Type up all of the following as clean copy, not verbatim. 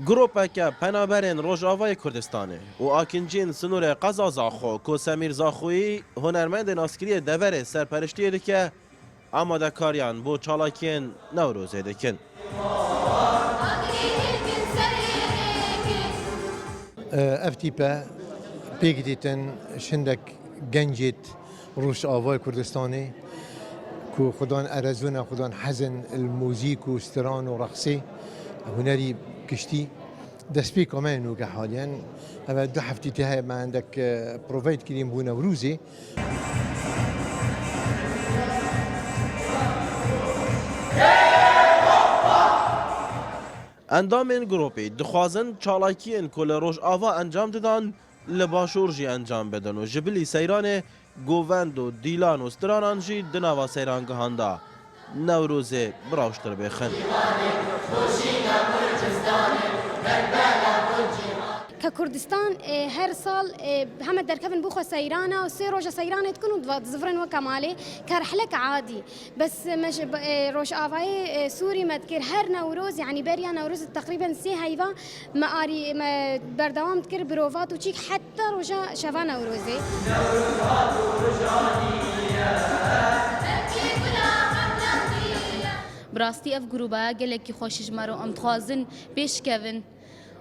گروپک پنابرین روژاوای کردستانه و آکنجین سنور قزا زاخو کو سمیر زاخویی هنرمند ناسکری دور سرپرشتی که آماده کاریان بو چالاکین نوروزه دکن. افتیپه پیگتیتن شندک گنجیت روش آوای کردستانی کو خدان ارزون خدان حزن الموزیک و استران و رقصی هنری کشتی دسپی کامل نوگه حاليا اما دو هفته تهای ما عندك پروفاید کردیم بو نوروزی اندام این گروپی دخوازن چالاکین کل روش آوا انجام دادن لباشور جی انجام بدن و جبلی سیران گووند و دیلان و سترانان جی دناوا سیران گهاندا نوروز براوشتر بخن. ككردستان هر سال هم دركبن بوخو سيرانة وسي روجا سيرانة تكون زفرن وكمالي كرحلك عادي بس مش روش آفاي سوري ما تكر هر نوروز يعني بريا نوروز تقريبا سي هيفا ما آري ما بردوام تكر بروفات وشيك حتى روجا شفا نوروزي براستي اف جروبا قالك خوش جمرو ام تخازن بيش كيفن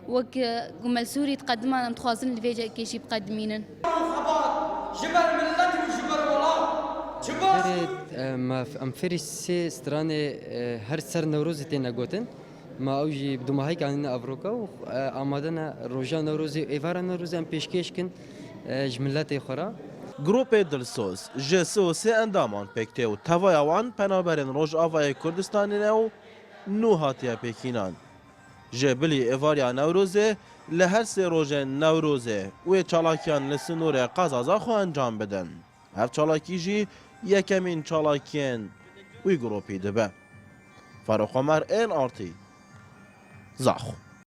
وك جمل سوري تقدمان ام تخازن اللي فيجا كيشي بقدمينن جبر ملتي وجبر والله ما ام فريسي ستراني هر سر نوروز تينا جوتن ما اوجي بدو ما هيك عندنا افروكا وامادنا روجا نوروزي ايفارا نوروزي ام بيشكيشكن جملاتي خرا گروپ دلسوز جسو سه اندامان پکته و توایوان پنابرین روش آوای کردستانی نو نو هاتیا پکینان جبلی ایواریا نوروزه لهر سه روز نوروزه و چالاکیان لسنور قزازا خو انجام بدن هر چالاکی جی یکمین چالاکین وی گروپی دبه فاروق عمر این آرتی زاخو